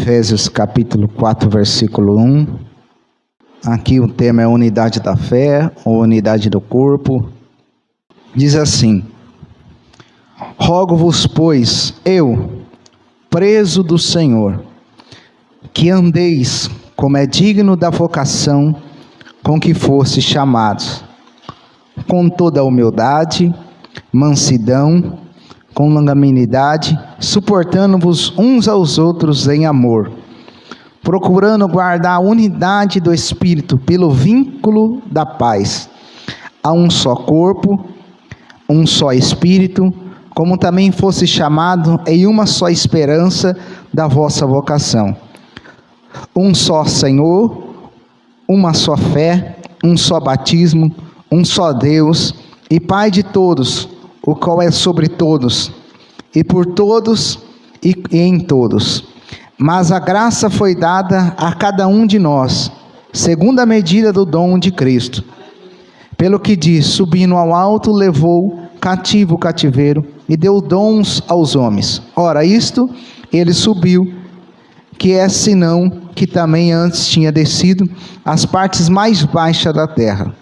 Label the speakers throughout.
Speaker 1: Efésios capítulo 4, versículo 1. Aqui o tema é unidade da fé, ou unidade do corpo. Diz assim: rogo-vos, pois, eu, preso do Senhor, que andeis como é digno da vocação com que fostes chamados, com toda humildade, mansidão, com longanimidade, suportando-vos uns aos outros em amor, procurando guardar a unidade do Espírito pelo vínculo da paz. Há um só corpo, um só Espírito, como também fosse chamado em uma só esperança da vossa vocação. Um só Senhor, uma só fé, um só batismo, um só Deus e Pai de todos, o qual é sobre todos, e por todos e em todos. Mas a graça foi dada a cada um de nós, segundo a medida do dom de Cristo. Pelo que diz: subindo ao alto, levou cativo o cativeiro, e deu dons aos homens. Ora, isto ele subiu, que é senão que também antes tinha descido às partes mais baixas da terra.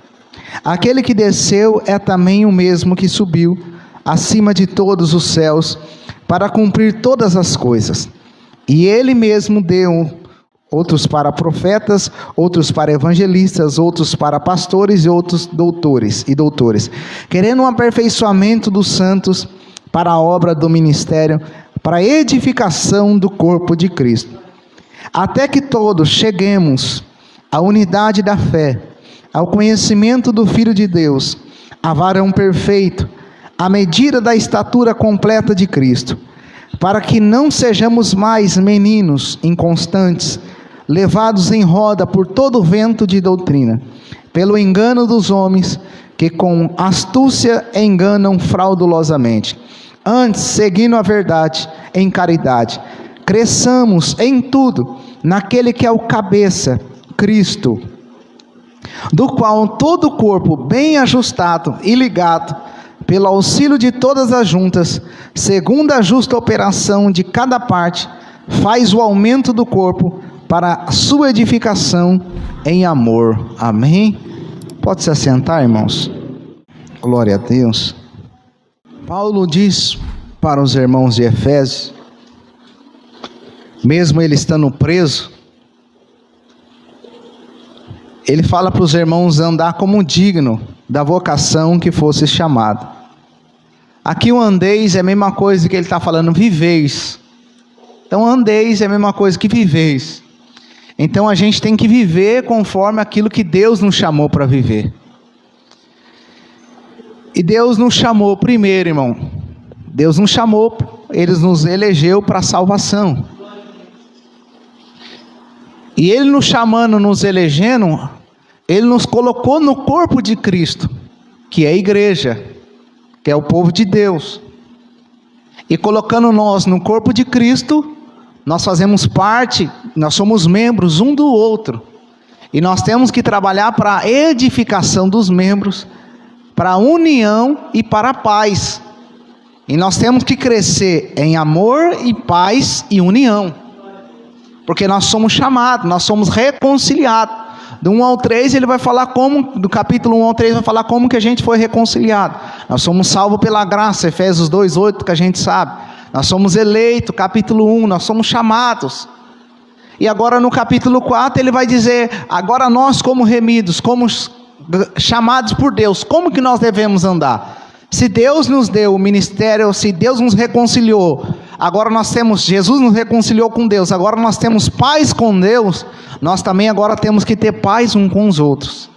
Speaker 1: Aquele que desceu é também o mesmo que subiu acima de todos os céus, para cumprir todas as coisas. E ele mesmo deu outros para profetas, outros para evangelistas, outros para pastores e outros doutores, querendo um aperfeiçoamento dos santos para a obra do ministério, para a edificação do corpo de Cristo, até que todos cheguemos à unidade da fé, ao conhecimento do Filho de Deus, a varão perfeito, à medida da estatura completa de Cristo, para que não sejamos mais meninos inconstantes, levados em roda por todo vento de doutrina, pelo engano dos homens, que com astúcia enganam fraudulosamente. Antes, seguindo a verdade em caridade, cresçamos em tudo naquele que é o cabeça, Cristo, do qual todo o corpo, bem ajustado e ligado, pelo auxílio de todas as juntas, segundo a justa operação de cada parte, faz o aumento do corpo para a sua edificação em amor. Amém? Pode se assentar, irmãos. Glória a Deus. Paulo diz para os irmãos de Efésios, mesmo ele estando preso, ele fala para os irmãos andar como digno da vocação que fosse chamado. Aqui o andeis é a mesma coisa que ele está falando, viveis. Então andeis é a mesma coisa que viveis. Então a gente tem que viver conforme aquilo que Deus nos chamou para viver. E Deus nos chamou primeiro, irmão. Deus nos chamou, Ele nos elegeu para a salvação. E Ele nos chamando, nos elegendo, Ele nos colocou no corpo de Cristo, que é a igreja, que é o povo de Deus. E colocando nós no corpo de Cristo, nós fazemos parte, nós somos membros um do outro. E nós temos que trabalhar para a edificação dos membros, para a união e para a paz. E nós temos que crescer em amor e paz e união. Porque nós somos chamados, nós somos reconciliados. Do 1 ao 3 ele vai falar como, do capítulo 1 ao 3 vai falar como que a gente foi reconciliado. Nós somos salvos pela graça, Efésios 2:8, que a gente sabe. Nós somos eleitos, capítulo 1, nós somos chamados. E agora no capítulo 4 ele vai dizer, agora nós como remidos, como chamados por Deus, como que nós devemos andar? Se Deus nos deu o ministério, se Deus nos reconciliou, agora nós temos, Jesus nos reconciliou com Deus, agora nós temos paz com Deus, nós também agora temos que ter paz uns com os outros.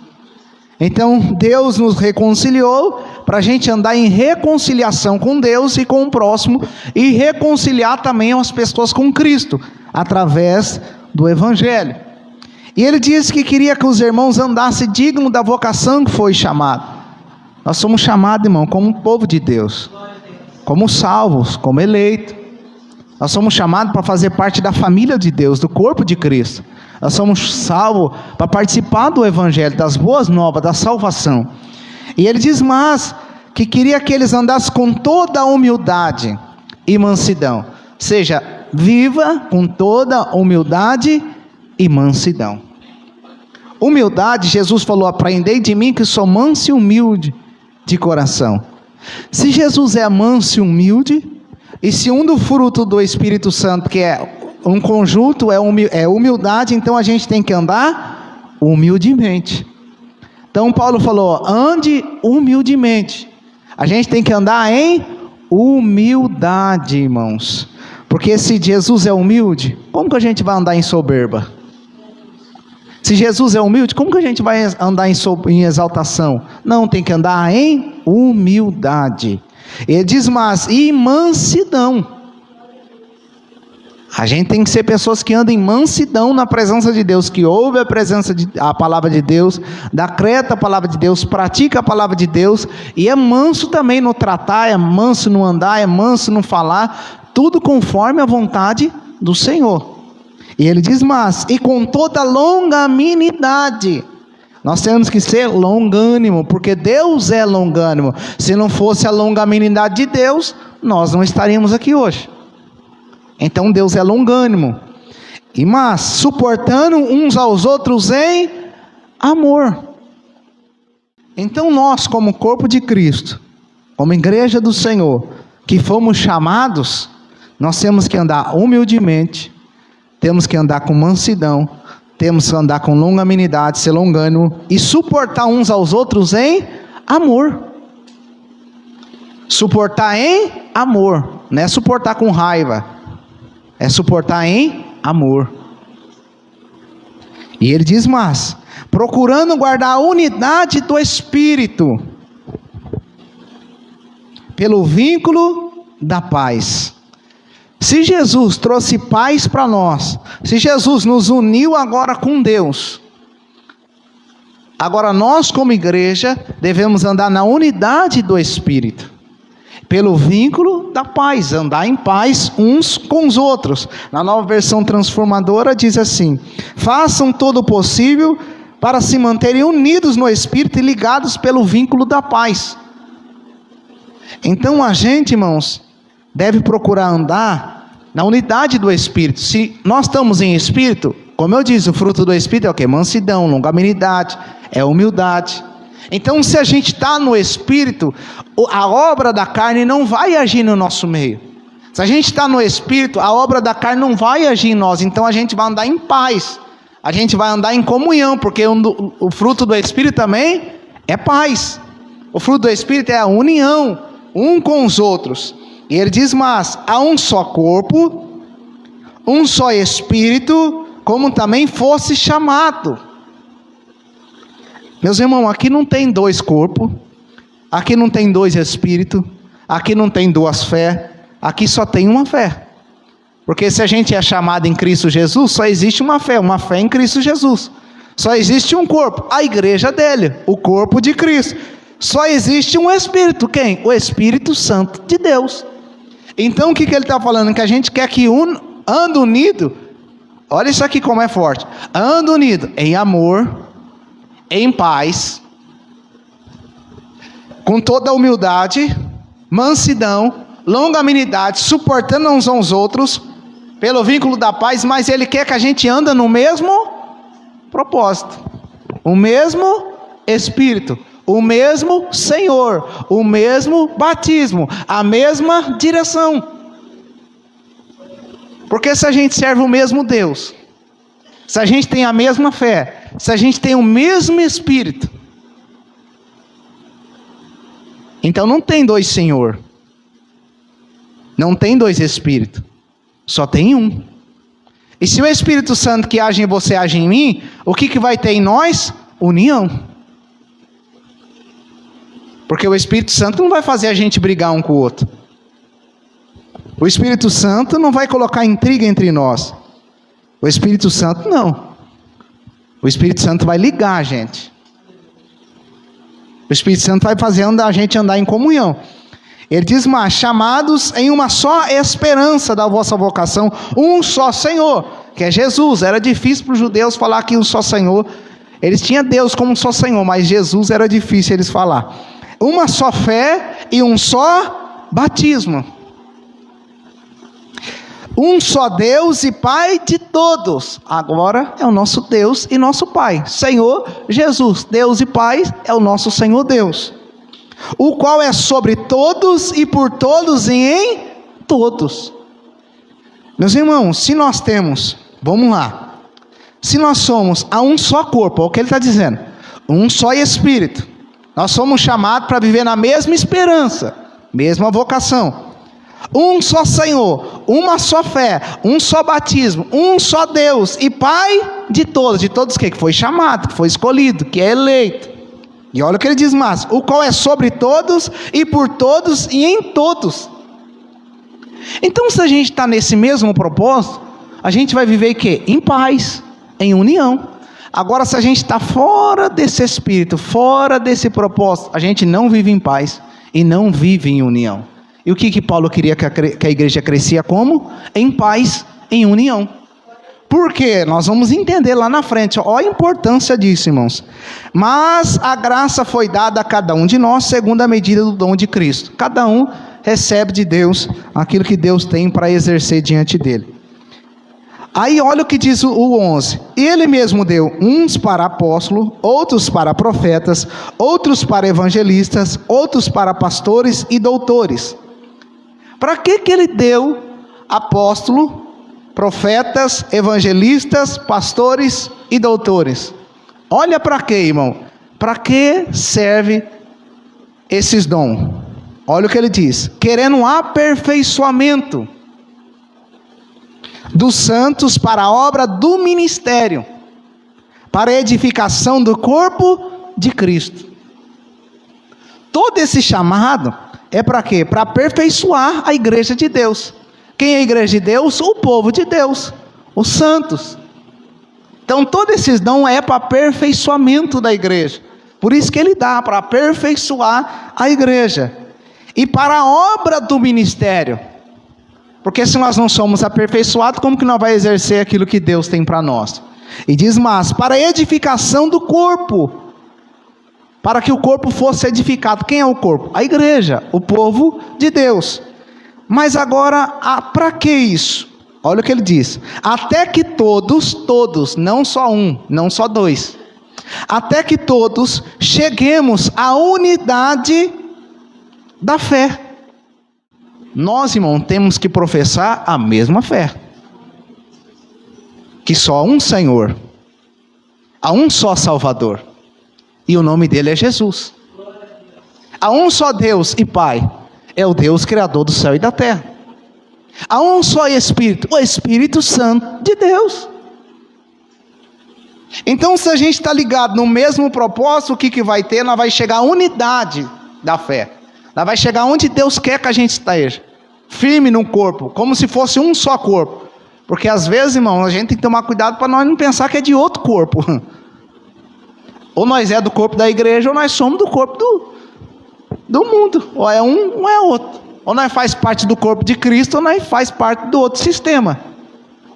Speaker 1: Então Deus nos reconciliou para a gente andar em reconciliação com Deus e com o próximo, e reconciliar também as pessoas com Cristo, através do Evangelho. E ele disse que queria que os irmãos andassem dignos da vocação que foi chamado. Nós somos chamados, irmão, como povo de Deus, como salvos, como eleitos. Nós somos chamados para fazer parte da família de Deus, do corpo de Cristo. Nós somos salvos para participar do Evangelho, das boas novas, da salvação. E ele diz, mas, que queria que eles andassem com toda a humildade e mansidão. Ou seja, viva com toda humildade e mansidão. Humildade, Jesus falou: aprendei de mim que sou manso e humilde de coração. Se Jesus é manso e humilde, e se um do fruto do Espírito Santo, que é um conjunto, é humildade, então a gente tem que andar humildemente. Então Paulo falou: ande humildemente. A gente tem que andar em humildade, irmãos. Porque se Jesus é humilde, como que a gente vai andar em soberba? Se Jesus é humilde, como que a gente vai andar em exaltação? Não, tem que andar em humildade. Ele diz: mas e mansidão. A gente tem que ser pessoas que andam em mansidão na presença de Deus, que ouve a palavra de Deus, decreta a palavra de Deus, pratica a palavra de Deus, e é manso também no tratar, é manso no andar, é manso no falar, tudo conforme a vontade do Senhor. E ele diz: mas, e com toda longanimidade. Nós temos que ser longânimo, porque Deus é longânimo. Se não fosse a longanimidade de Deus, nós não estaríamos aqui hoje. Então Deus é longânimo. E mas, suportando uns aos outros em amor. Então nós, como corpo de Cristo, como igreja do Senhor, que fomos chamados, nós temos que andar humildemente, temos que andar com mansidão, temos que andar com longanimidade, ser longânimo, e suportar uns aos outros em amor. Suportar em amor, não é suportar com raiva, é suportar em amor. E ele diz: mas, procurando guardar a unidade do Espírito, pelo vínculo da paz. Se Jesus trouxe paz para nós, se Jesus nos uniu agora com Deus, agora nós como igreja devemos andar na unidade do Espírito, pelo vínculo da paz, andar em paz uns com os outros. Na Nova Versão Transformadora diz assim: façam todo o possível para se manterem unidos no Espírito e ligados pelo vínculo da paz. Então a gente, irmãos, deve procurar andar na unidade do Espírito. Se nós estamos em Espírito, como eu disse, o fruto do Espírito é o quê? Mansidão, longanimidade, é humildade. Então se a gente está no Espírito, a obra da carne não vai agir no nosso meio. Se a gente está no Espírito, a obra da carne não vai agir em nós. Então a gente vai andar em paz, a gente vai andar em comunhão, porque o fruto do Espírito também é paz. O fruto do Espírito é a união um com os outros. E ele diz: mas há um só corpo, um só Espírito, como também fosse chamado. Meus irmãos, aqui não tem dois corpos, aqui não tem dois espíritos, aqui não tem duas fé, aqui só tem uma fé. Porque se a gente é chamado em Cristo Jesus, só existe uma fé em Cristo Jesus. Só existe um corpo, a igreja dele, o corpo de Cristo. Só existe um Espírito, quem? O Espírito Santo de Deus. Então o que ele está falando? Que a gente quer que ande unido. Olha isso aqui como é forte. Ande unido em amor, em paz, com toda humildade, mansidão, longanimidade, suportando uns aos outros, pelo vínculo da paz. Mas ele quer que a gente ande no mesmo propósito, o mesmo Espírito, o mesmo Senhor, o mesmo batismo, a mesma direção. Porque se a gente serve o mesmo Deus, se a gente tem a mesma fé, se a gente tem o mesmo Espírito, então não tem dois Senhor, não tem dois Espíritos, só tem um. E se o Espírito Santo que age em você age em mim, o que vai ter em nós? União. Porque o Espírito Santo não vai fazer a gente brigar um com o outro. O Espírito Santo não vai colocar intriga entre nós. O Espírito Santo não. O Espírito Santo vai ligar a gente. O Espírito Santo vai fazer a gente andar em comunhão. Ele diz: mas chamados em uma só esperança da vossa vocação, um só Senhor, que é Jesus. Era difícil para os judeus falar que um só Senhor. Eles tinham Deus como um só Senhor, mas Jesus era difícil eles falar. Uma só fé e um só batismo. Um só Deus e Pai de todos. Agora é o nosso Deus e nosso Pai. Senhor Jesus, Deus e Pai é o nosso Senhor Deus. O qual é sobre todos e por todos e em todos. Meus irmãos, se nós temos, vamos lá. Se nós somos a um só corpo, é o que ele está dizendo. Um só Espírito. Nós somos chamados para viver na mesma esperança, mesma vocação. Um só Senhor, uma só fé, um só batismo, um só Deus e Pai de todos que foi chamado, que foi escolhido, que é eleito. E olha o que ele diz mais: o qual é sobre todos e por todos e em todos. Então, se a gente está nesse mesmo propósito, a gente vai viver o quê? Em paz, em união. Agora, se a gente está fora desse espírito, fora desse propósito, a gente não vive em paz e não vive em união. E o que Paulo queria que a igreja crescia como? Em paz, em união. Por quê? Nós vamos entender lá na frente. Olha a importância disso, irmãos. Mas a graça foi dada a cada um de nós segundo a medida do dom de Cristo. Cada um recebe de Deus aquilo que Deus tem para exercer diante dele. Aí olha o que diz o 11. Ele mesmo deu uns para apóstolos, outros para profetas, outros para evangelistas, outros para pastores e doutores. Para que ele deu apóstolo, profetas, evangelistas, pastores e doutores? Olha para quê, irmão? Para que serve esses dons? Olha o que ele diz: querendo um aperfeiçoamento dos santos para a obra do ministério, para a edificação do corpo de Cristo. Todo esse chamado é para quê? Para aperfeiçoar a igreja de Deus. Quem é a igreja de Deus? O povo de Deus, os santos. Então todos esses dons é para aperfeiçoamento da igreja. Por isso que ele dá, para aperfeiçoar a igreja. E para a obra do ministério. Porque se nós não somos aperfeiçoados, como que nós vamos exercer aquilo que Deus tem para nós? E diz mais: para a edificação do corpo. Para que o corpo fosse edificado. Quem é o corpo? A igreja, o povo de Deus. Mas agora, para que isso? Olha o que ele diz: até que todos, não só um, não só dois, até que todos cheguemos à unidade da fé. Nós, irmão, temos que professar a mesma fé. Que só há um Senhor, há um só Salvador, e o nome dele é Jesus. Há um só Deus e Pai, é o Deus Criador do céu e da terra. Há um só Espírito, o Espírito Santo de Deus. Então, se a gente está ligado no mesmo propósito, o que vai ter? Nós vai chegar à unidade da fé. Nós vai chegar onde Deus quer que a gente esteja, firme no corpo, como se fosse um só corpo. Porque às vezes, irmão, a gente tem que tomar cuidado para nós não pensar que é de outro corpo. Ou nós é do corpo da igreja, ou nós somos do corpo do mundo. Ou é um, ou é outro. Ou nós faz parte do corpo de Cristo, ou nós faz parte do outro sistema.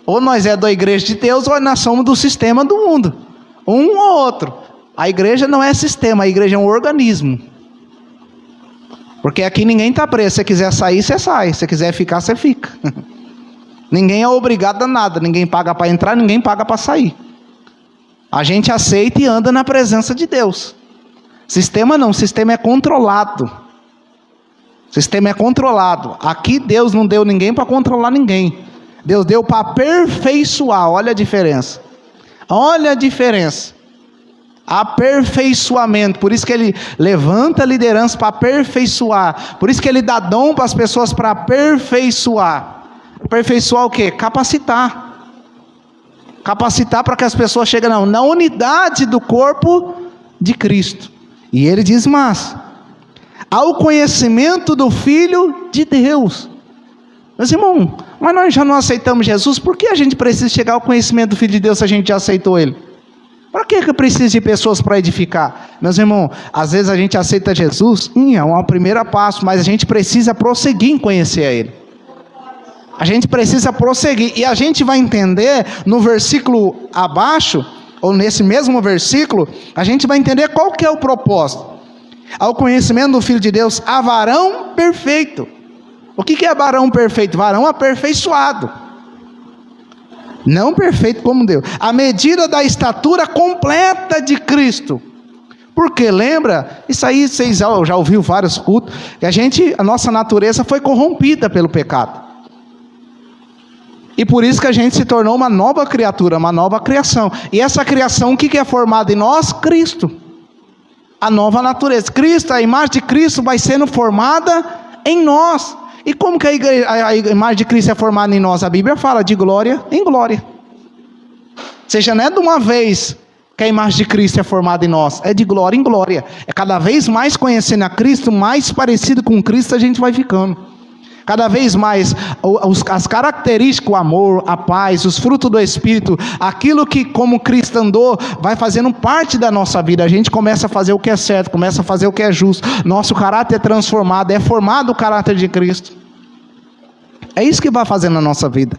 Speaker 1: Ou nós é da igreja de Deus, ou nós somos do sistema do mundo. Um ou outro. A igreja não é sistema, a igreja é um organismo. Porque aqui ninguém está preso. Se você quiser sair, você sai. Se você quiser ficar, você fica. Ninguém é obrigado a nada. Ninguém paga para entrar, ninguém paga para sair. A gente aceita e anda na presença de Deus. Sistema não, sistema é controlado. Sistema é controlado. Aqui Deus não deu ninguém para controlar ninguém. Deus deu para aperfeiçoar. Olha a diferença. Olha a diferença. Aperfeiçoamento. Por isso que ele levanta a liderança para aperfeiçoar. Por isso que ele dá dom para as pessoas para aperfeiçoar. Aperfeiçoar o quê? Capacitar. Capacitar para que as pessoas cheguem na unidade do corpo de Cristo. E ele diz mais: ao conhecimento do Filho de Deus. Meus irmãos, mas nós já não aceitamos Jesus, por que a gente precisa chegar ao conhecimento do Filho de Deus se a gente já aceitou Ele? Para que precisa de pessoas para edificar? Meus irmãos, às vezes a gente aceita Jesus, é um primeiro passo, mas a gente precisa prosseguir em conhecer a Ele. A gente precisa prosseguir, e a gente vai entender no versículo abaixo, ou nesse mesmo versículo, a gente vai entender qual que é o propósito. Ao conhecimento do Filho de Deus, a varão perfeito. O que é varão perfeito? Varão aperfeiçoado. Não perfeito como Deus. A medida da estatura completa de Cristo. Porque lembra, isso aí vocês já ouviram vários cultos, que a nossa natureza foi corrompida pelo pecado. E por isso que a gente se tornou uma nova criatura, uma nova criação. E essa criação, o que é formada em nós? Cristo. A nova natureza. Cristo, a imagem de Cristo vai sendo formada em nós. E como que a imagem de Cristo é formada em nós? A Bíblia fala de glória em glória. Ou seja, não é de uma vez que a imagem de Cristo é formada em nós, é de glória em glória. É cada vez mais conhecendo a Cristo, mais parecido com Cristo a gente vai ficando. Cada vez mais as características, o amor, a paz, os frutos do Espírito, aquilo que como Cristo andou, vai fazendo parte da nossa vida. A gente começa a fazer o que é certo, começa a fazer o que é justo. Nosso caráter é transformado, é formado o caráter de Cristo. É isso que vai fazendo na nossa vida.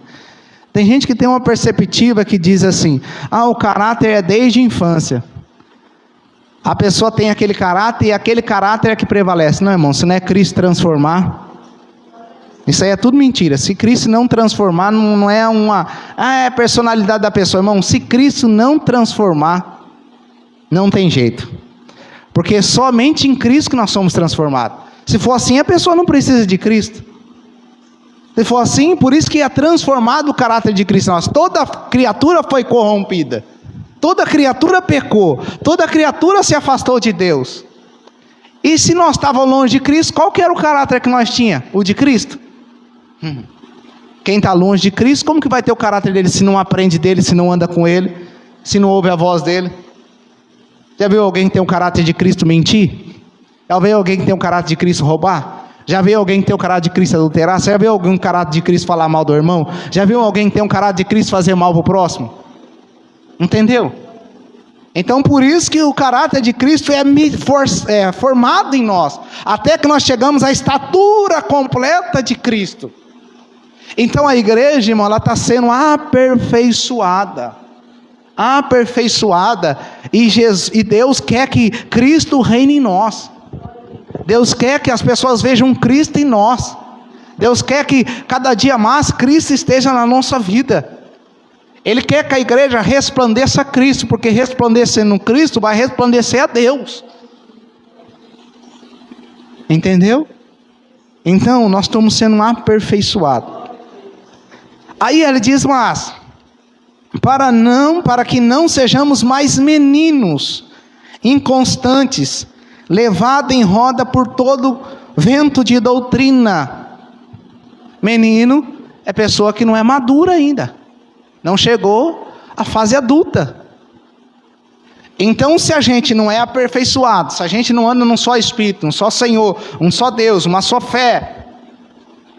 Speaker 1: Tem gente que tem uma perspectiva que diz assim: o caráter é desde a infância. A pessoa tem aquele caráter e aquele caráter é que prevalece. Não, irmão, se não é Cristo transformar, isso aí é tudo mentira. Se Cristo não transformar, não é é a personalidade da pessoa. Irmão, se Cristo não transformar, não tem jeito. Porque somente em Cristo que nós somos transformados. Se for assim, a pessoa não precisa de Cristo. Se for assim, por isso que é transformado o caráter de Cristo. Toda criatura foi corrompida. Toda criatura pecou. Toda criatura se afastou de Deus. E se nós estávamos longe de Cristo, qual que era o caráter que nós tínhamos? O de Cristo? Quem está longe de Cristo, como que vai ter o caráter dele se não aprende dele, se não anda com ele, se não ouve a voz dele? Já viu alguém que tem o caráter de Cristo mentir? Já viu alguém que tem o caráter de Cristo roubar? Já viu alguém que tem o caráter de Cristo adulterar? Já viu alguém com o caráter de Cristo falar mal do irmão? Já viu alguém que tem o caráter de Cristo fazer mal para o próximo? Entendeu? Então por isso que o caráter de Cristo é formado em nós, até que nós chegamos à estatura completa de Cristo. Então a igreja, irmão, ela está sendo aperfeiçoada, e Deus quer que Cristo reine em nós. Deus quer que as pessoas vejam Cristo em nós. Deus quer que cada dia mais Cristo esteja na nossa vida. Ele quer que a igreja resplandeça a Cristo, porque resplandecendo Cristo vai resplandecer a Deus. Entendeu? Então nós estamos sendo aperfeiçoados. Aí ele diz: mas para que não sejamos mais meninos, inconstantes, levados em roda por todo vento de doutrina. Menino é pessoa que não é madura ainda, não chegou à fase adulta. Então, se a gente não é aperfeiçoado, se a gente não anda num só Espírito, um só Senhor, um só Deus, uma só fé,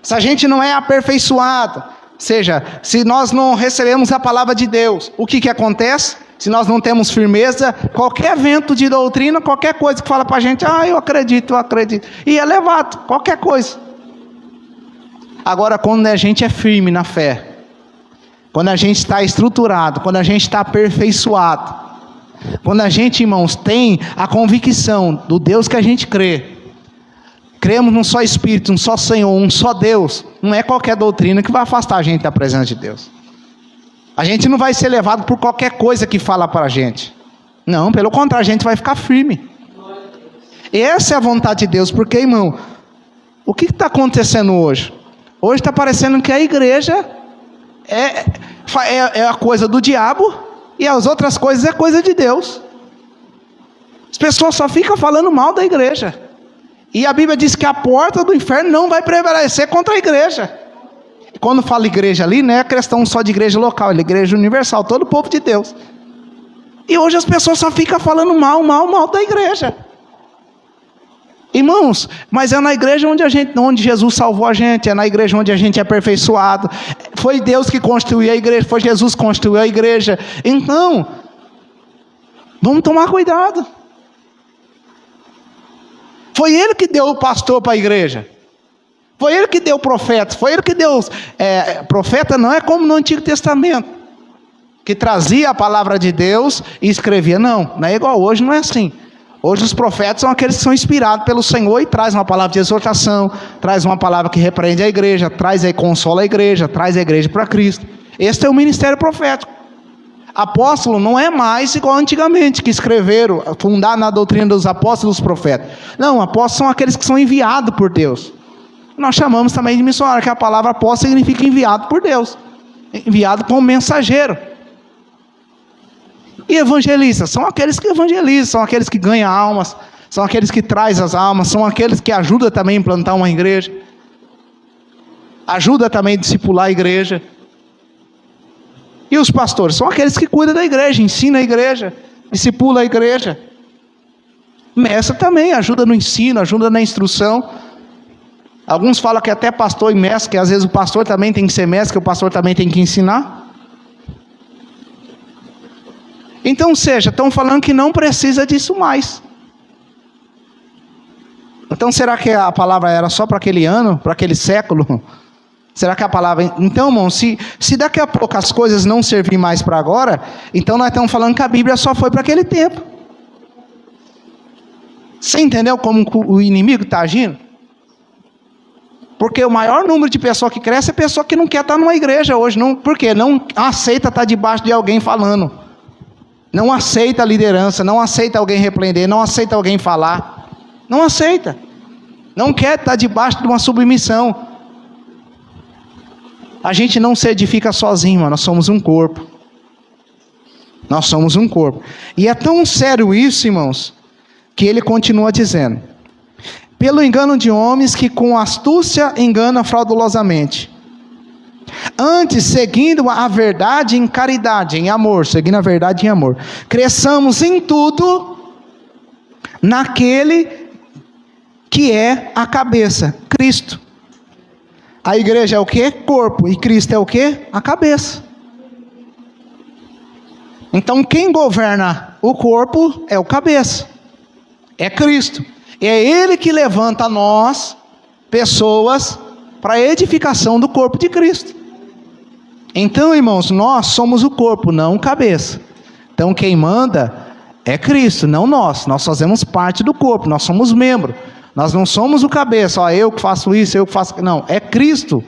Speaker 1: se a gente não é aperfeiçoado, ou seja, se nós não recebemos a palavra de Deus, o que acontece? Se nós não temos firmeza, qualquer vento de doutrina, qualquer coisa que fala para a gente: eu acredito, e é levado, qualquer coisa. Agora, quando a gente é firme na fé, quando a gente está estruturado, quando a gente está aperfeiçoado, quando a gente, irmãos, tem a convicção do Deus que a gente crê, cremos num só Espírito, um só Senhor, um só Deus, não é qualquer doutrina que vai afastar a gente da presença de Deus. A gente não vai ser levado por qualquer coisa que fala para a gente. Não, pelo contrário, a gente vai ficar firme. E essa é a vontade de Deus. Porque, irmão, o que está acontecendo hoje? Hoje está parecendo que a igreja é a coisa do diabo, e as outras coisas é coisa de Deus. As pessoas só ficam falando mal da igreja. E a Bíblia diz que a porta do inferno não vai prevalecer contra a igreja. Quando fala igreja ali, não é questão só de igreja local, é igreja universal, todo o povo de Deus. E hoje as pessoas só ficam falando mal da igreja. Irmãos, mas é na igreja onde Jesus salvou a gente, é na igreja onde a gente é aperfeiçoado. Foi Deus que construiu a igreja, foi Jesus que construiu a igreja. Então, vamos tomar cuidado. Foi Ele que deu o pastor para a igreja. Foi Ele que deu o profeta. Foi Ele que deu... profeta não é como no Antigo Testamento, que trazia a palavra de Deus e escrevia. Não é igual hoje, não é assim. Hoje os profetas são aqueles que são inspirados pelo Senhor e traz uma palavra de exortação, traz uma palavra que repreende a igreja, traz e consola a igreja, traz a igreja para Cristo. Este é o ministério profético. Apóstolo não é mais igual antigamente, que escreveram, fundaram na doutrina dos apóstolos, profetas. Não, apóstolos são aqueles que são enviados por Deus. Nós chamamos também de missionário, que a palavra apóstolo significa enviado por Deus, enviado como mensageiro. E evangelistas são aqueles que evangelizam, são aqueles que ganham almas, são aqueles que trazem as almas, são aqueles que ajudam também a implantar uma igreja, ajuda também a discipular a igreja. E os pastores são aqueles que cuidam da igreja, ensinam a igreja, discipulam a igreja. Mestre também ajuda no ensino, ajuda na instrução. Alguns falam que até pastor e mestre, que às vezes o pastor também tem que ser mestre, que o pastor também tem que ensinar. Então, estão falando que não precisa disso mais. Então, será que a palavra era só para aquele ano, para aquele século? Será que a palavra... Então, irmão, se daqui a pouco as coisas não servir mais para agora, então nós estamos falando que a Bíblia só foi para aquele tempo. Você entendeu como o inimigo está agindo? Porque o maior número de pessoas que cresce é pessoa que não quer estar numa igreja hoje. Não, por quê? Não aceita estar debaixo de alguém falando. Não aceita a liderança, não aceita alguém repreender, não aceita alguém falar. Não aceita. Não quer estar debaixo de uma submissão. A gente não se edifica sozinho, mano. Nós somos um corpo. Nós somos um corpo. E é tão sério isso, irmãos, que ele continua dizendo: pelo engano de homens que com astúcia enganam fraudulosamente. Antes, seguindo a verdade em caridade, em amor, seguindo a verdade em amor, cresçamos em tudo naquele que é a cabeça, Cristo. A igreja é o quê? Corpo. E Cristo é o quê? A cabeça. Então quem governa o corpo é o cabeça. É Cristo. É Ele que levanta nós, pessoas, para a edificação do corpo de Cristo. Então, irmãos, nós somos o corpo, não o cabeça. Então quem manda é Cristo, não nós. Nós fazemos parte do corpo, nós somos membros. Nós não somos o cabeça, eu que faço isso, eu que faço... Não, é Cristo.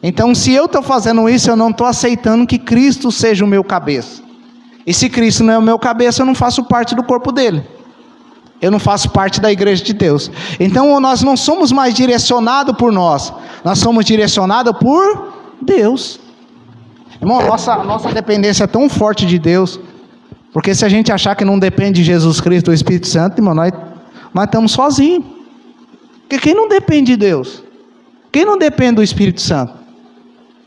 Speaker 1: Então, se eu estou fazendo isso, eu não estou aceitando que Cristo seja o meu cabeça. E se Cristo não é o meu cabeça, eu não faço parte do corpo dele. Eu não faço parte da igreja de Deus. Então, nós não somos mais direcionados por nós. Nós somos direcionados por Deus. Irmão, nossa dependência é tão forte de Deus. Porque se a gente achar que não depende de Jesus Cristo, do Espírito Santo, irmão, nós estamos sozinhos. Porque quem não depende de Deus? Quem não depende do Espírito Santo?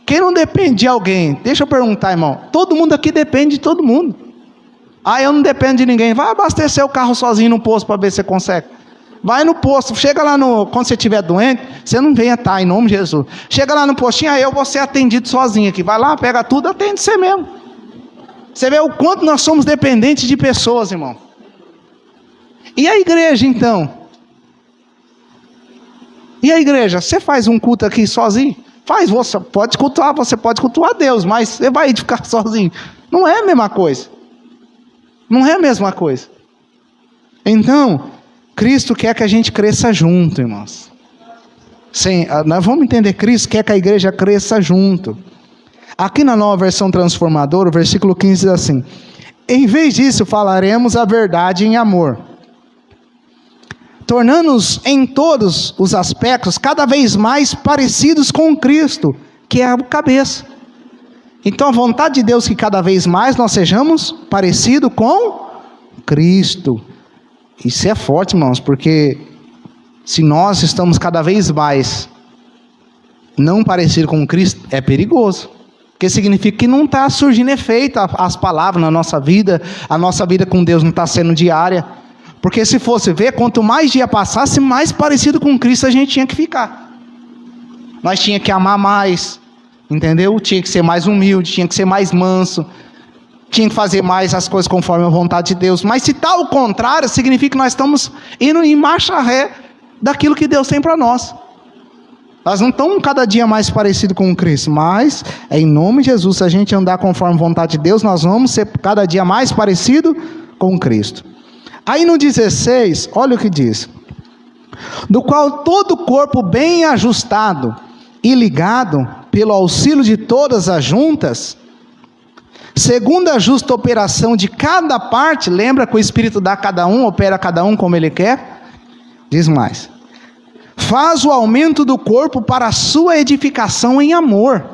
Speaker 1: Quem não depende de alguém? Deixa eu perguntar, irmão. Todo mundo aqui depende de todo mundo. Eu não dependo de ninguém. Vai abastecer o carro sozinho no posto para ver se você consegue. Vai no posto, chega lá quando você estiver doente, você não venha em nome de Jesus. Chega lá no postinho, eu vou ser atendido sozinho aqui. Vai lá, pega tudo, atende você mesmo. Você vê o quanto nós somos dependentes de pessoas, irmão. E a igreja, então? E a igreja? Você faz um culto aqui sozinho? Faz, você pode cultuar Deus, mas você vai ficar sozinho. Não é a mesma coisa. Não é a mesma coisa. Então, Cristo quer que a gente cresça junto, irmãos. Sim, nós vamos entender, Cristo quer que a igreja cresça junto. Aqui na Nova Versão Transformadora, o versículo 15 diz assim: em vez disso, falaremos a verdade em amor, tornando-nos em todos os aspectos cada vez mais parecidos com Cristo, que é a cabeça. Então a vontade de Deus é que cada vez mais nós sejamos parecidos com Cristo. Isso é forte, irmãos, porque se nós estamos cada vez mais não parecidos com Cristo, é perigoso. Porque significa que não está surgindo efeito as palavras na nossa vida, a nossa vida com Deus não está sendo diária. Porque se fosse ver, quanto mais dia passasse, mais parecido com Cristo a gente tinha que ficar. Nós tinha que amar mais, entendeu? Tinha que ser mais humilde, tinha que ser mais manso, tinha que fazer mais as coisas conforme a vontade de Deus. Mas se está ao contrário, significa que nós estamos indo em marcha ré daquilo que Deus tem para nós. Nós não estamos cada dia mais parecidos com Cristo, mas em nome de Jesus, se a gente andar conforme a vontade de Deus, nós vamos ser cada dia mais parecidos com Cristo. Aí no 16, olha o que diz: do qual todo o corpo bem ajustado e ligado pelo auxílio de todas as juntas, segundo a justa operação de cada parte, lembra que o Espírito dá a cada um, opera a cada um como ele quer? Diz mais: faz o aumento do corpo para a sua edificação em amor.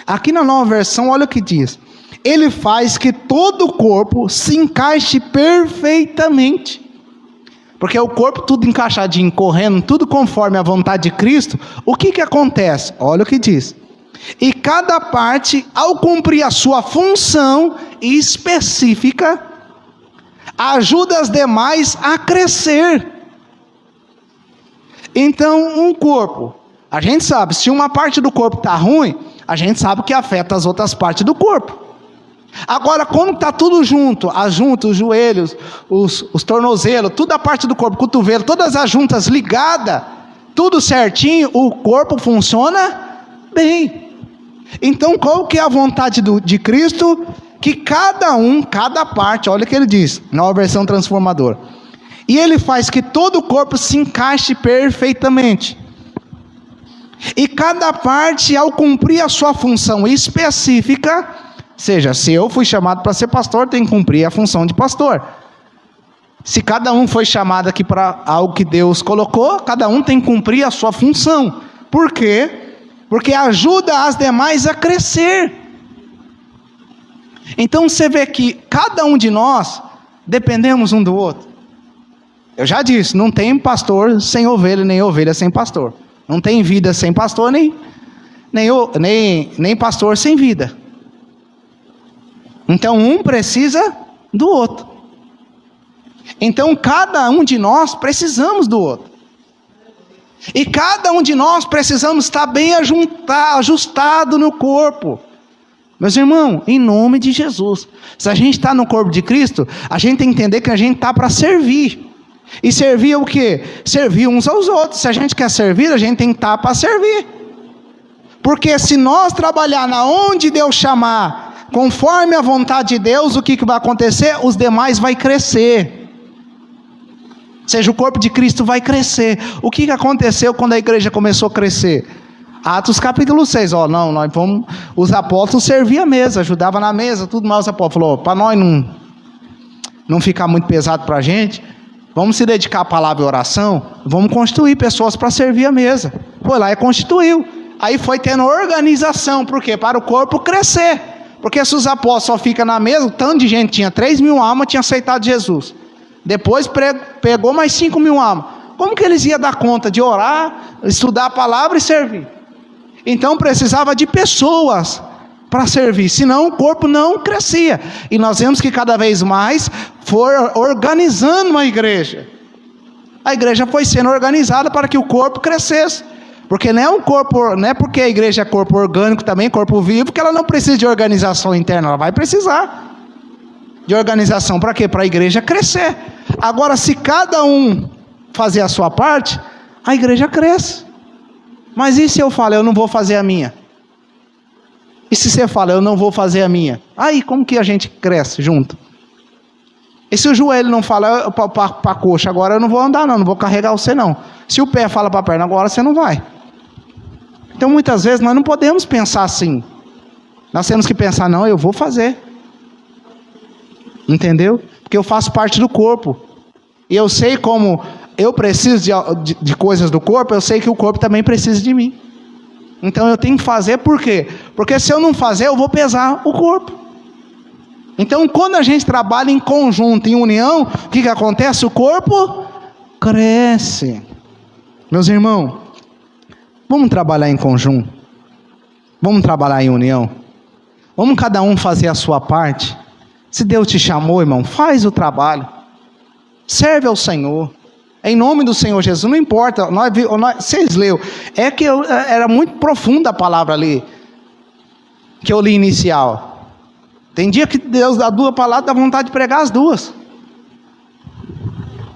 Speaker 1: Aqui na nova versão, olha o que diz: ele faz que todo o corpo se encaixe perfeitamente. Porque o corpo tudo encaixadinho, correndo, tudo conforme a vontade de Cristo, o que acontece? Olha o que diz: e cada parte, ao cumprir a sua função específica, ajuda as demais a crescer. Então, um corpo, a gente sabe, se uma parte do corpo está ruim, a gente sabe que afeta as outras partes do corpo. Agora, quando está tudo junto, as juntas, os joelhos, os tornozelos, toda a parte do corpo, cotovelo, todas as juntas ligadas, tudo certinho, o corpo funciona bem. Então, qual que é a vontade de Cristo? Que cada parte, olha o que ele diz, na versão transformadora. E ele faz que todo o corpo se encaixe perfeitamente. E cada parte, ao cumprir a sua função específica, seja, se eu fui chamado para ser pastor, tem que cumprir a função de pastor. Se cada um foi chamado aqui para algo que Deus colocou, cada um tem que cumprir a sua função. Por quê? Porque ajuda as demais a crescer. Então você vê que cada um de nós dependemos um do outro. Eu já disse, não tem pastor sem ovelha, nem ovelha sem pastor. Não tem vida sem pastor, nem pastor sem vida. Então um precisa do outro. Então cada um de nós precisamos do outro. E cada um de nós precisamos estar bem ajustado no corpo. Meus irmãos, em nome de Jesus. Se a gente está no corpo de Cristo, a gente tem que entender que a gente está para servir. E servir é o quê? Servir uns aos outros. Se a gente quer servir, a gente tem que estar para servir. Porque se nós trabalhar na onde Deus chamar, conforme a vontade de Deus, o que vai acontecer? Os demais vai crescer. Ou seja, o corpo de Cristo vai crescer. O que aconteceu quando a igreja começou a crescer? Atos capítulo 6, os apóstolos serviam a mesa, ajudavam na mesa, tudo mais. Os apóstolos falaram, para nós não ficar muito pesado para a gente, vamos se dedicar à palavra e oração, vamos constituir pessoas para servir a mesa. Foi lá e constituiu. Aí foi tendo organização, por quê? Para o corpo crescer. Porque se os apóstolos só ficam na mesa, o tanto de gente, tinha 3.000 almas, tinha aceitado Jesus. Depois pegou mais 5.000 almas. Como que eles iam dar conta de orar, estudar a palavra e servir? Então precisava de pessoas para servir, senão o corpo não crescia. E nós vemos que cada vez mais foi organizando uma igreja. A igreja foi sendo organizada para que o corpo crescesse. Porque não é porque a igreja é corpo orgânico também, corpo vivo, que ela não precisa de organização interna, ela vai precisar de organização para quê? Para a igreja crescer. Agora, se cada um fazer a sua parte, a igreja cresce. Mas e se eu falo, eu não vou fazer a minha? E se você fala, eu não vou fazer a minha? Aí, como que a gente cresce junto? E se o joelho não fala para a coxa, agora eu não vou andar não vou carregar você não. Se o pé fala para a perna, agora você não vai. Então, muitas vezes, nós não podemos pensar assim. Nós temos que pensar, não, eu vou fazer. Entendeu? Porque eu faço parte do corpo. E eu sei como eu preciso de coisas do corpo, eu sei que o corpo também precisa de mim. Então eu tenho que fazer, por quê? Porque se eu não fazer, eu vou pesar o corpo. Então quando a gente trabalha em conjunto, em união, o que acontece? O corpo cresce. Meus irmãos, vamos trabalhar em conjunto. Vamos trabalhar em união. Vamos cada um fazer a sua parte. Se Deus te chamou, irmão, faz o trabalho. Serve ao Senhor. Em nome do Senhor Jesus, não importa. Vocês leu. É que era muito profunda a palavra ali. Que eu li inicial. Tem dia que Deus dá duas palavras, dá vontade de pregar as duas.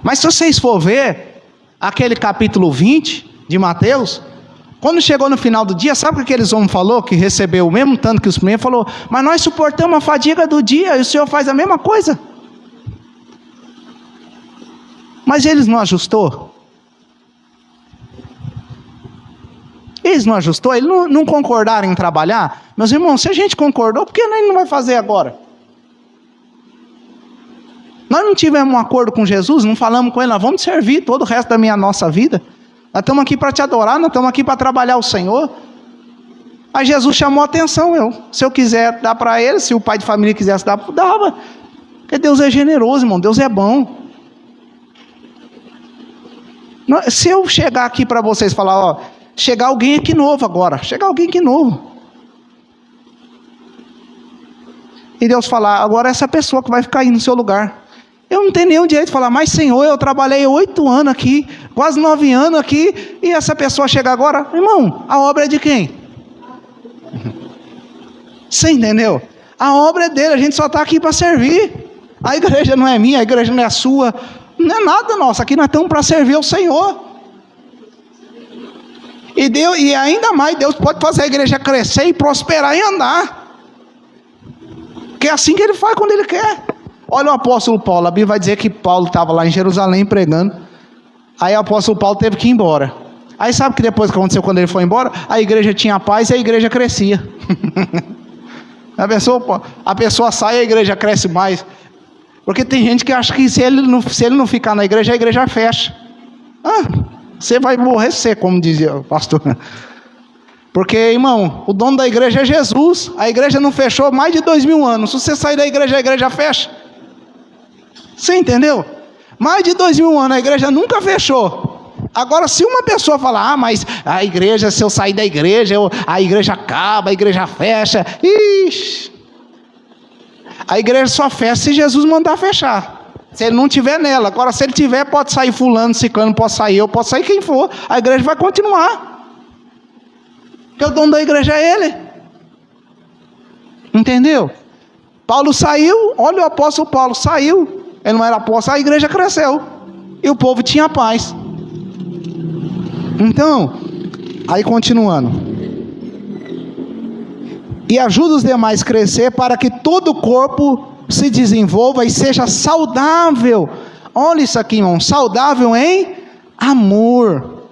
Speaker 1: Mas se vocês for ver, aquele capítulo 20 de Mateus, quando chegou no final do dia, sabe o que aqueles homens falou? Que recebeu o mesmo tanto que os primeiros, falou, mas nós suportamos a fadiga do dia, e o Senhor faz a mesma coisa. Mas eles não ajustou? Eles não ajustou, eles não concordaram em trabalhar. Meus irmãos, se a gente concordou, por que ele não vai fazer agora? Nós não tivemos um acordo com Jesus, não falamos com ele, nós vamos te servir todo o resto da nossa vida. Nós estamos aqui para te adorar, nós estamos aqui para trabalhar o Senhor. Aí Jesus chamou a atenção, se eu quiser dar para ele, se o pai de família quisesse dar, dava. Porque Deus é generoso, irmão, Deus é bom. Se eu chegar aqui para vocês e falar, chegar alguém aqui novo agora, chegar alguém aqui novo. E Deus falar, agora essa pessoa que vai ficar aí no seu lugar. Eu não tenho nenhum direito de falar, mas Senhor, eu trabalhei 8 anos aqui, quase 9 anos aqui, e essa pessoa chega agora. Irmão, a obra é de quem? Você entendeu? A obra é dele, a gente só está aqui para servir. A igreja não é minha, a igreja não é sua, não é nada nosso, aqui nós estamos para servir ao Senhor. E ainda mais, Deus pode fazer a igreja crescer e prosperar e andar. Que é assim que ele faz quando ele quer. Olha o apóstolo Paulo, a Bíblia vai dizer que Paulo estava lá em Jerusalém pregando. Aí o apóstolo Paulo teve que ir embora. Aí sabe o que depois que aconteceu quando ele foi embora? A igreja tinha paz e a igreja crescia. A pessoa sai e a igreja cresce mais. Porque tem gente que acha que se ele não ficar na igreja, a igreja fecha. Você vai morrer seco, como dizia o pastor. Porque, irmão, o dono da igreja é Jesus. A igreja não fechou mais de 2000 anos. Se você sair da igreja, a igreja fecha. Você entendeu? Mais de 2000 anos, a igreja nunca fechou. Agora, se uma pessoa falar, mas a igreja, se eu sair da igreja, a igreja acaba, a igreja fecha. Ixi. A igreja só fecha se Jesus mandar fechar. Se ele não estiver nela. Agora, se ele tiver, pode sair fulano, ciclano, pode sair eu, pode sair quem for. A igreja vai continuar. Porque o dono da igreja é ele. Entendeu? Paulo saiu, olha o apóstolo Paulo, saiu. Ele não era apóstolo, a igreja cresceu. E o povo tinha paz. Então, aí continuando. E ajuda os demais a crescer para que todo o corpo se desenvolva e seja saudável. Olha isso aqui, irmão. Saudável em amor.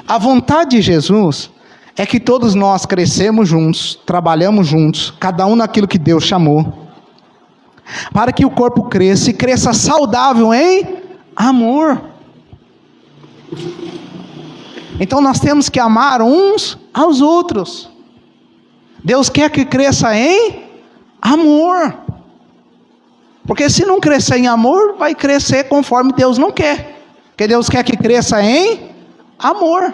Speaker 1: A vontade de Jesus é que todos nós crescemos juntos, trabalhamos juntos, cada um naquilo que Deus chamou, para que o corpo cresça e cresça saudável em amor. Então nós temos que amar uns aos outros. Deus quer que cresça em amor. Porque se não crescer em amor, vai crescer conforme Deus não quer. Porque Deus quer que cresça em amor.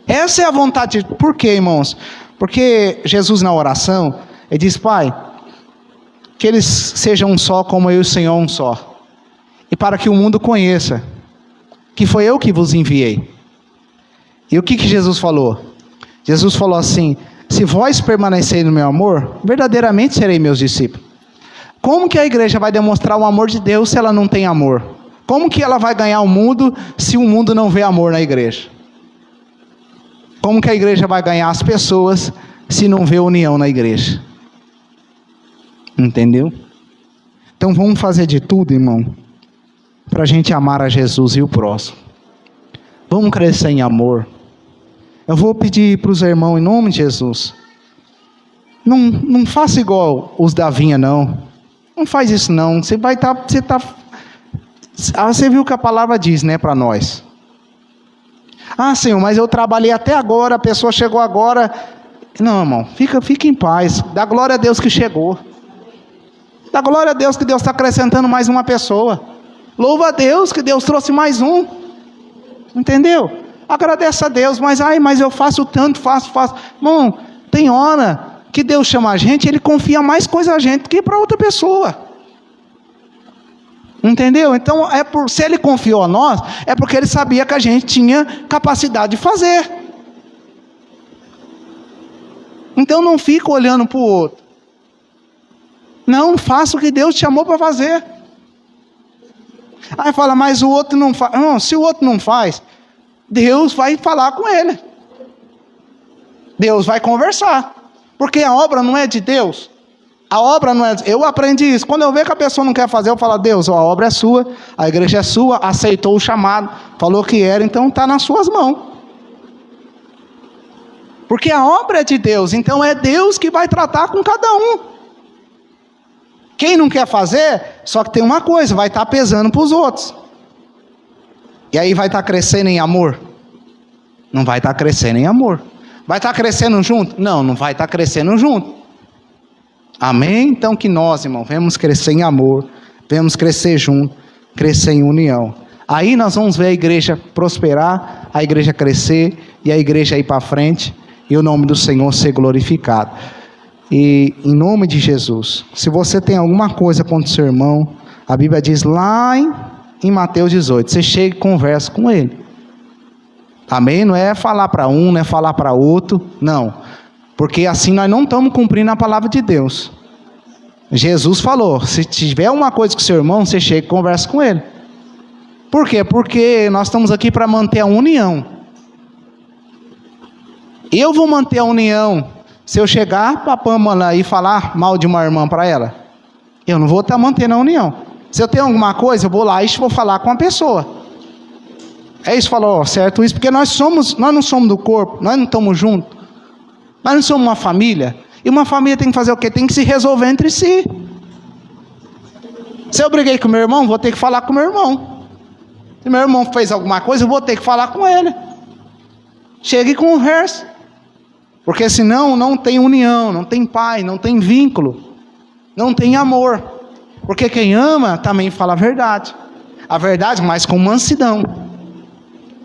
Speaker 1: Essa é a vontade. Por quê, irmãos? Porque Jesus na oração, ele diz, Pai, que eles sejam um só, como eu e o Senhor um só. E para que o mundo conheça que foi eu que vos enviei. E o que Jesus falou? Jesus falou assim, se vós permanecerem no meu amor, verdadeiramente serei meus discípulos. Como que a igreja vai demonstrar o amor de Deus se ela não tem amor? Como que ela vai ganhar o mundo se o mundo não vê amor na igreja? Como que a igreja vai ganhar as pessoas se não vê união na igreja? Entendeu? Então vamos fazer de tudo, irmão, para a gente amar a Jesus e o próximo. Vamos crescer em amor. Eu vou pedir para os irmãos, em nome de Jesus, não faça igual os da vinha, não. Não faz isso, não. Você viu o que a palavra diz, né, para nós. Senhor, mas eu trabalhei até agora, a pessoa chegou agora. Não, irmão, fica em paz. Dá glória a Deus que chegou. Dá glória a Deus que Deus está acrescentando mais uma pessoa. Louva a Deus que Deus trouxe mais um. Entendeu? Agradece a Deus, mas eu faço tanto, faço. Irmão, tem hora que Deus chama a gente, Ele confia mais coisa a gente do que para outra pessoa. Entendeu? Então, se Ele confiou a nós, é porque Ele sabia que a gente tinha capacidade de fazer. Então não fica olhando para o outro. Não, faça o que Deus te chamou para fazer. Aí fala, mas o outro não faz. Não, se o outro não faz, Deus vai falar com ele. Deus vai conversar. Porque a obra não é de Deus. A obra não é... Eu aprendi isso. Quando eu vejo que a pessoa não quer fazer, eu falo, Deus, a obra é sua, a igreja é sua, aceitou o chamado, falou que era, então está nas suas mãos. Porque a obra é de Deus, então é Deus que vai tratar com cada um. Quem não quer fazer, só que tem uma coisa, vai estar pesando para os outros. E aí vai estar crescendo em amor? Não vai estar crescendo em amor. Vai estar crescendo junto? Não, não vai estar crescendo junto. Amém? Então que nós, irmão, vamos crescer em amor, vamos crescer junto, crescer em união. Aí nós vamos ver a igreja prosperar, a igreja crescer e a igreja ir para frente e o nome do Senhor ser glorificado. E em nome de Jesus, se você tem alguma coisa contra o seu irmão, a Bíblia diz lá em Mateus 18, você chega e conversa com ele. Amém? Não é falar para um, não é falar para outro, não. Porque assim nós não estamos cumprindo a palavra de Deus. Jesus falou, se tiver uma coisa com o seu irmão, você chega e conversa com ele. Por quê? Porque nós estamos aqui para manter a união. Eu vou manter a união se eu chegar para a Pâmela e falar mal de uma irmã para ela. Eu não vou estar mantendo a união. Se eu tenho alguma coisa, eu vou lá e vou falar com a pessoa. É isso, falou, certo isso, porque nós não somos do corpo, nós não estamos juntos. Nós não somos uma família. E uma família tem que fazer o quê? Tem que se resolver entre si. Se eu briguei com meu irmão, vou ter que falar com meu irmão. Se meu irmão fez alguma coisa, eu vou ter que falar com ele. Chega e conversa. Porque senão não tem união, não tem paz, não tem vínculo, não tem amor. Porque quem ama também fala a verdade. A verdade mais com mansidão.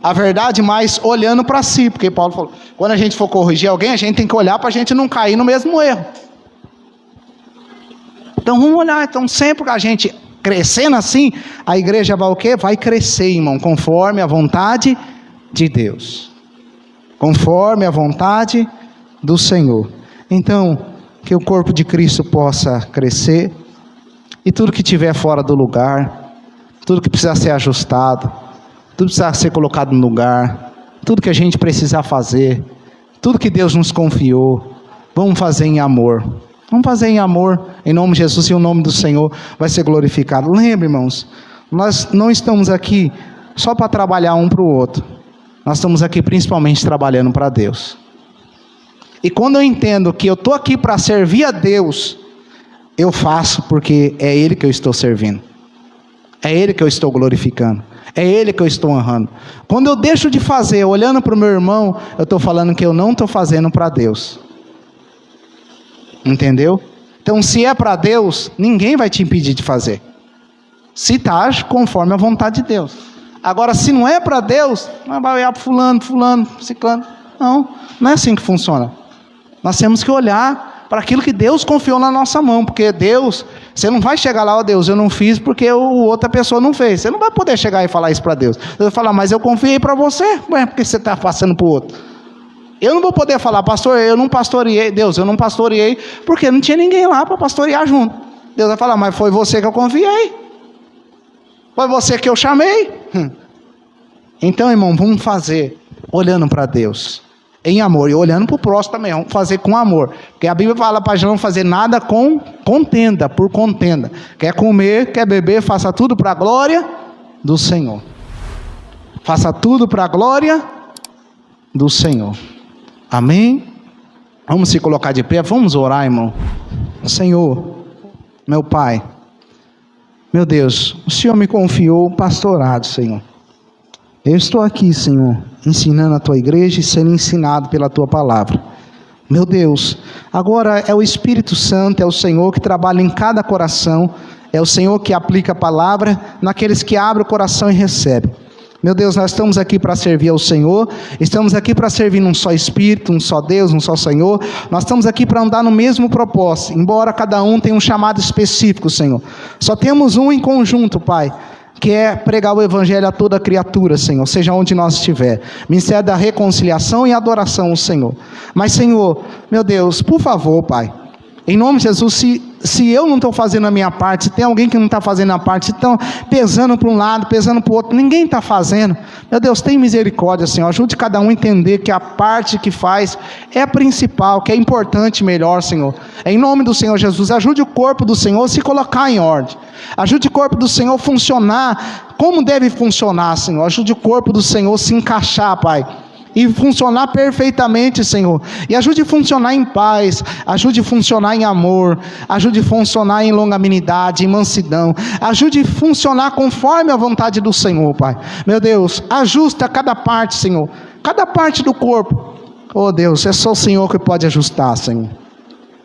Speaker 1: A verdade mais olhando para si. Porque Paulo falou, quando a gente for corrigir alguém, a gente tem que olhar para a gente não cair no mesmo erro. Então vamos olhar. Então sempre que a gente crescendo assim, a igreja vai o quê? Vai crescer, irmão, conforme a vontade de Deus. Conforme a vontade do Senhor. Então, que o corpo de Cristo possa crescer. E tudo que estiver fora do lugar, tudo que precisa ser ajustado, tudo precisa ser colocado no lugar, tudo que a gente precisa fazer, tudo que Deus nos confiou, vamos fazer em amor. Vamos fazer em amor, em nome de Jesus, e o nome do Senhor vai ser glorificado. Lembre, irmãos, nós não estamos aqui só para trabalhar um para o outro. Nós estamos aqui principalmente trabalhando para Deus. E quando eu entendo que eu estou aqui para servir a Deus, eu faço porque é Ele que eu estou servindo. É Ele que eu estou glorificando. É Ele que eu estou honrando. Quando eu deixo de fazer, olhando para o meu irmão, eu estou falando que eu não estou fazendo para Deus. Entendeu? Então, se é para Deus, ninguém vai te impedir de fazer. Se está conforme a vontade de Deus. Agora, se não é para Deus, não vai olhar para fulano, ciclano. Não, não é assim que funciona. Nós temos que olhar para aquilo que Deus confiou na nossa mão. Porque Deus, você não vai chegar lá, ó Deus, eu não fiz porque outra pessoa não fez. Você não vai poder chegar e falar isso para Deus. Você vai falar, mas eu confiei para você. Ué, porque você está passando para o outro. Eu não vou poder falar, pastor, eu não pastoreei, Deus, eu não pastoreei, porque não tinha ninguém lá para pastorear junto. Deus vai falar, mas foi você que eu confiei. Foi você que eu chamei. Então, irmão, vamos fazer olhando para Deus, em amor, e olhando para o próximo também, vamos fazer com amor. Porque a Bíblia fala para a gente não fazer nada com contenda, por contenda. Quer comer, quer beber, faça tudo para a glória do Senhor. Faça tudo para a glória do Senhor. Amém? Vamos se colocar de pé, vamos orar, irmão. Senhor, meu Pai, meu Deus, o Senhor me confiou o pastorado, Senhor. Eu estou aqui, Senhor, ensinando a Tua igreja e sendo ensinado pela Tua palavra. Meu Deus, agora é o Espírito Santo, é o Senhor que trabalha em cada coração, é o Senhor que aplica a palavra naqueles que abrem o coração e recebem. Meu Deus, nós estamos aqui para servir ao Senhor, estamos aqui para servir num só Espírito, um só Deus, um só Senhor. Nós estamos aqui para andar no mesmo propósito, embora cada um tenha um chamado específico, Senhor. Só temos um em conjunto, Pai, que é pregar o Evangelho a toda criatura, Senhor, seja onde nós estiver. Ministério da reconciliação e adoração ao Senhor. Mas, Senhor, meu Deus, por favor, Pai, em nome de Jesus, se eu não estou fazendo a minha parte, se tem alguém que não está fazendo a parte, se estão pesando para um lado, pesando para o outro, ninguém está fazendo. Meu Deus, tem misericórdia, Senhor. Ajude cada um a entender que a parte que faz é a principal, que é importante, melhor, Senhor. Em nome do Senhor Jesus, ajude o corpo do Senhor a se colocar em ordem. Ajude o corpo do Senhor a funcionar como deve funcionar, Senhor. Ajude o corpo do Senhor a se encaixar, Pai. e funcionar perfeitamente, Senhor. E ajude a funcionar em paz, ajude a funcionar em amor, ajude a funcionar em longanimidade, em mansidão. Ajude a funcionar conforme a vontade do Senhor, Pai. Meu Deus, ajusta cada parte, Senhor, cada parte do corpo. Oh Deus, é só o Senhor que pode ajustar, Senhor.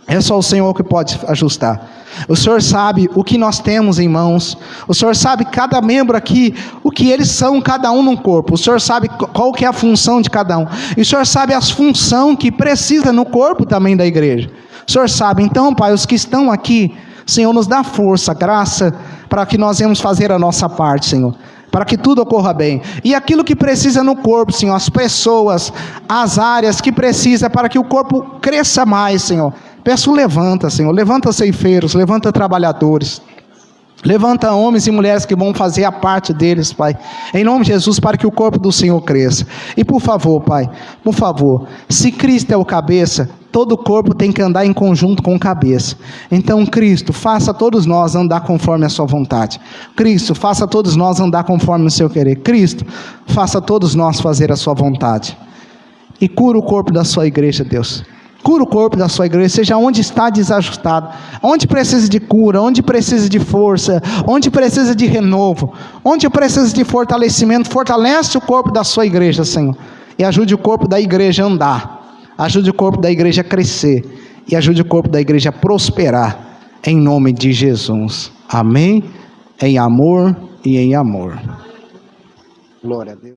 Speaker 1: É só o Senhor que pode ajustar. O Senhor sabe o que nós temos em mãos. O Senhor sabe cada membro aqui, o que eles são, cada um no corpo. O Senhor sabe qual que é a função de cada um. E o Senhor sabe as funções que precisa no corpo também da igreja. O Senhor sabe. Então, Pai, os que estão aqui, Senhor, nos dá força, graça, para que nós venhamos fazer a nossa parte, Senhor, para que tudo ocorra bem. E aquilo que precisa no corpo, Senhor, as pessoas, as áreas que precisa para que o corpo cresça mais, Senhor. Peço, levanta, Senhor, levanta ceifeiros, levanta trabalhadores, levanta homens e mulheres que vão fazer a parte deles, Pai, em nome de Jesus, para que o corpo do Senhor cresça. E por favor, Pai, por favor, se Cristo é o cabeça, todo o corpo tem que andar em conjunto com o cabeça. Então, Cristo, faça todos nós andar conforme a sua vontade. Cristo, faça todos nós andar conforme o seu querer. Cristo, faça todos nós fazer a sua vontade. E cura o corpo da sua igreja, Deus. Cura o corpo da sua igreja, seja onde está desajustado, onde precisa de cura, onde precisa de força, onde precisa de renovo, onde precisa de fortalecimento. Fortalece o corpo da sua igreja, Senhor, e ajude o corpo da igreja a andar, ajude o corpo da igreja a crescer, e ajude o corpo da igreja a prosperar, em nome de Jesus. Amém? Em amor e em amor. Glória a Deus.